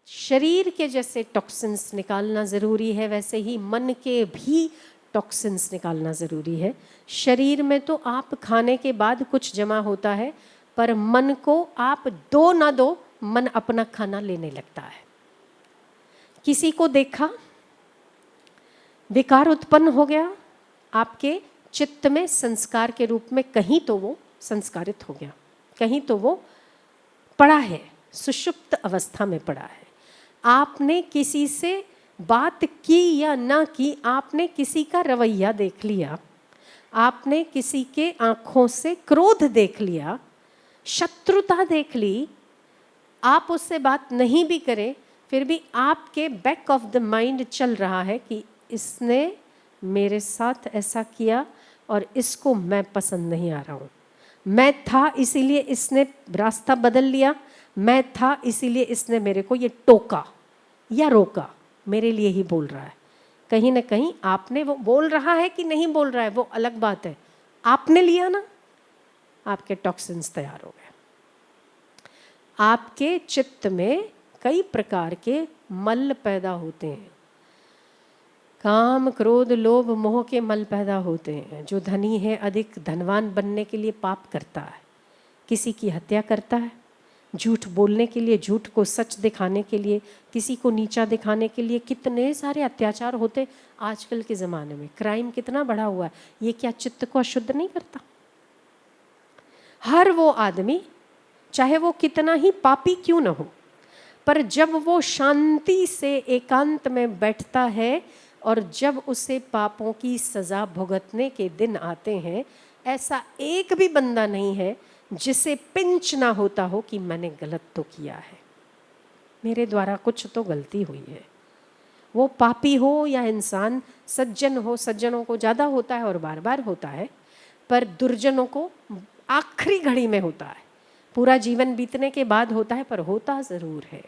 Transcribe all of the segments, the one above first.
शरीर के जैसे टॉक्सिन्स निकालना ज़रूरी है, वैसे ही मन के भी टॉक्सिन्स निकालना ज़रूरी है। शरीर में तो आप खाने के बाद कुछ जमा होता है, पर मन को आप दो ना दो, मन अपना खाना लेने लगता है। किसी को देखा, विकार उत्पन्न हो गया, आपके चित्त में संस्कार के रूप में कहीं तो वो संस्कारित हो गया, कहीं तो वो पड़ा है, सुषुप्त अवस्था में पड़ा है। आपने किसी से बात की या ना की, आपने किसी का रवैया देख लिया, आपने किसी के आंखों से क्रोध देख लिया, शत्रुता देख ली, आप उससे बात नहीं भी करें फिर भी आपके बैक ऑफ द माइंड चल रहा है कि इसने मेरे साथ ऐसा किया और इसको मैं पसंद नहीं आ रहा हूँ, मैं था इसीलिए इसने रास्ता बदल लिया, मैं था इसीलिए इसने मेरे को ये टोका या रोका, मेरे लिए ही बोल रहा है। कहीं ना कहीं आपने, वो बोल रहा है कि नहीं बोल रहा है वो अलग बात है, आपने लिया ना, आपके टॉक्सिन्स तैयार हो गए। आपके चित्त में कई प्रकार के मल पैदा होते हैं, काम क्रोध लोभ मोह के मल पैदा होते हैं। जो धनी है अधिक धनवान बनने के लिए पाप करता है, किसी की हत्या करता है, झूठ बोलने के लिए, झूठ को सच दिखाने के लिए, किसी को नीचा दिखाने के लिए कितने सारे अत्याचार होते आजकल के ज़माने में। क्राइम कितना बढ़ा हुआ है, ये क्या चित्त को अशुद्ध नहीं करता? हर वो आदमी चाहे वो कितना ही पापी क्यों न हो, पर जब वो शांति से एकांत में बैठता है और जब उसे पापों की सज़ा भुगतने के दिन आते हैं, ऐसा एक भी बंदा नहीं है जिसे पिंच ना होता हो कि मैंने गलत तो किया है, मेरे द्वारा कुछ तो गलती हुई है। वो पापी हो या इंसान सज्जन हो, सज्जनों को ज़्यादा होता है और बार बार होता है, पर दुर्जनों को आखिरी घड़ी में होता है, पूरा जीवन बीतने के बाद होता है, पर होता ज़रूर है।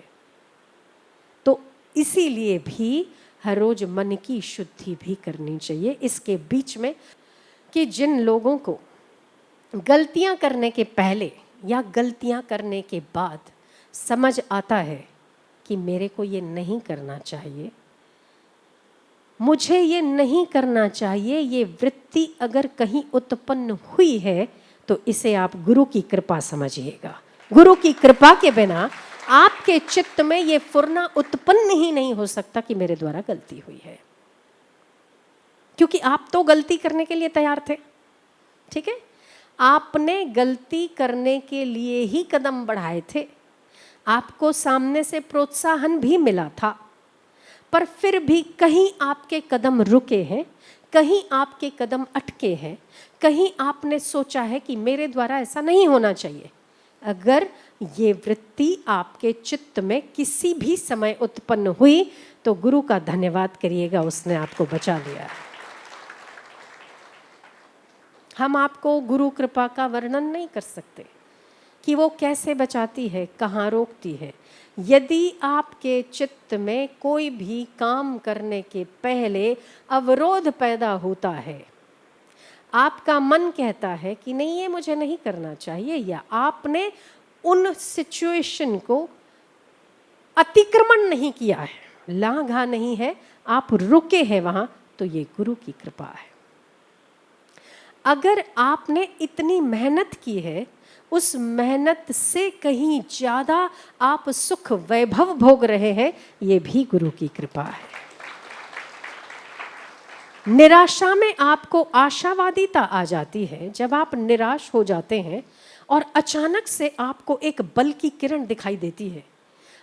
तो इसीलिए भी हर रोज मन की शुद्धि भी करनी चाहिए। इसके बीच में कि जिन लोगों को गलतियां करने के पहले या गलतियां करने के बाद समझ आता है कि मेरे को ये नहीं करना चाहिए, मुझे ये नहीं करना चाहिए, ये वृत्ति अगर कहीं उत्पन्न हुई है तो इसे आप गुरु की कृपा समझिएगा। गुरु की कृपा के बिना आपके चित्त में ये फुरना उत्पन्न ही नहीं हो सकता कि मेरे द्वारा गलती हुई है, क्योंकि आप तो गलती करने के लिए तैयार थे। ठीक है, आपने गलती करने के लिए ही कदम बढ़ाए थे, आपको सामने से प्रोत्साहन भी मिला था, पर फिर भी कहीं आपके कदम रुके हैं, कहीं आपके कदम अटके हैं, कहीं आपने सोचा है कि मेरे द्वारा ऐसा नहीं होना चाहिए। अगर ये वृत्ति आपके चित्त में किसी भी समय उत्पन्न हुई तो गुरु का धन्यवाद करिएगा, उसने आपको बचा लिया है। हम आपको गुरु कृपा का वर्णन नहीं कर सकते कि वो कैसे बचाती है, कहाँ रोकती है। यदि आपके चित्त में कोई भी काम करने के पहले अवरोध पैदा होता है, आपका मन कहता है कि नहीं ये मुझे नहीं करना चाहिए, या आपने उन सिचुएशन को अतिक्रमण नहीं किया है, लांघा नहीं है, आप रुके हैं वहां, तो ये गुरु की कृपा है। अगर आपने इतनी मेहनत की है, उस मेहनत से कहीं ज्यादा आप सुख वैभव भोग रहे हैं, ये भी गुरु की कृपा है। निराशा में आपको आशावादिता आ जाती है। जब आप निराश हो जाते हैं और अचानक से आपको एक बल की किरण दिखाई देती है,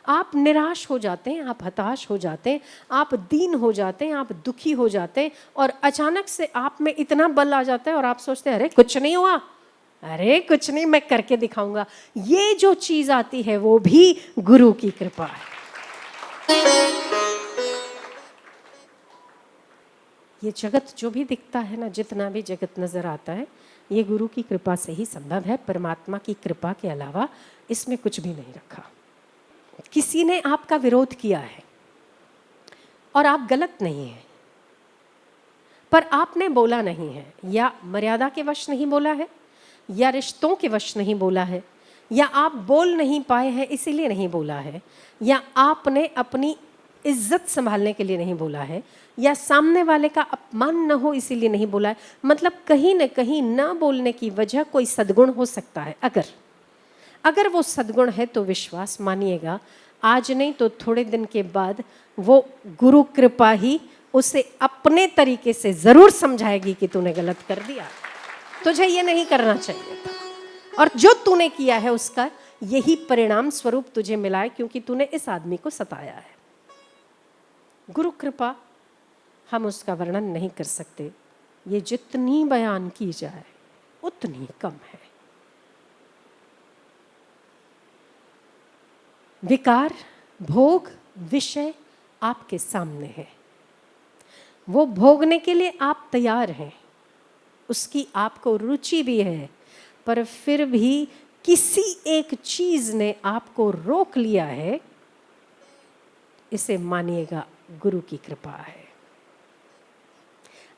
आप निराश हो जाते हैं, आप हताश हो जाते हैं, आप दीन हो जाते हैं, आप दुखी हो जाते हैं, और अचानक से आप में इतना बल आ जाता है और आप सोचते हैं अरे कुछ नहीं हुआ, अरे कुछ नहीं, मैं करके दिखाऊंगा। ये जो चीज आती है वो भी गुरु की कृपा है। ये जगत जो भी दिखता है ना, जितना भी जगत नजर आता है, ये गुरु की कृपा से ही संभव है। परमात्मा की कृपा के अलावा इसमें कुछ भी नहीं रखा। किसी ने आपका विरोध किया है और आप गलत नहीं हैं, पर आपने बोला नहीं है, या मर्यादा के वश नहीं बोला है, या रिश्तों के वश नहीं बोला है, या आप बोल नहीं पाए हैं इसीलिए नहीं बोला है, या आपने अपनी इज्जत संभालने के लिए नहीं बोला है, या सामने वाले का अपमान न हो इसीलिए नहीं बोला है। मतलब कहीं न कहीं न बोलने की वजह कोई सद्गुण हो सकता है। अगर वो सद्गुण है तो विश्वास मानिएगा, आज नहीं तो थोड़े दिन के बाद वो गुरु कृपा ही उसे अपने तरीके से ज़रूर समझाएगी कि तूने गलत कर दिया, तुझे ये नहीं करना चाहिए था, और जो तूने किया है उसका यही परिणाम स्वरूप तुझे मिला है, क्योंकि तूने इस आदमी को सताया है। गुरु कृपा हम उसका वर्णन नहीं कर सकते, ये जितनी बयान की जाए उतनी कम है। विकार, भोग, विषय आपके सामने है, वो भोगने के लिए आप तैयार हैं, उसकी आपको रुचि भी है, पर फिर भी किसी एक चीज ने आपको रोक लिया है, इसे मानिएगा गुरु की कृपा है।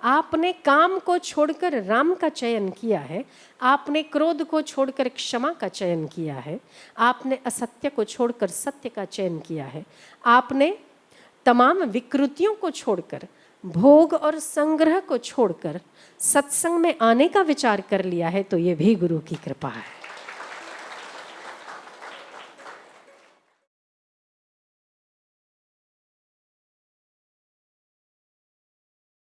आपने काम को छोड़कर राम का चयन किया है, आपने क्रोध को छोड़कर क्षमा का चयन किया है, आपने असत्य को छोड़कर सत्य का चयन किया है, आपने तमाम विकृतियों को छोड़कर, भोग और संग्रह को छोड़कर सत्संग में आने का विचार कर लिया है, तो ये भी गुरु की कृपा है।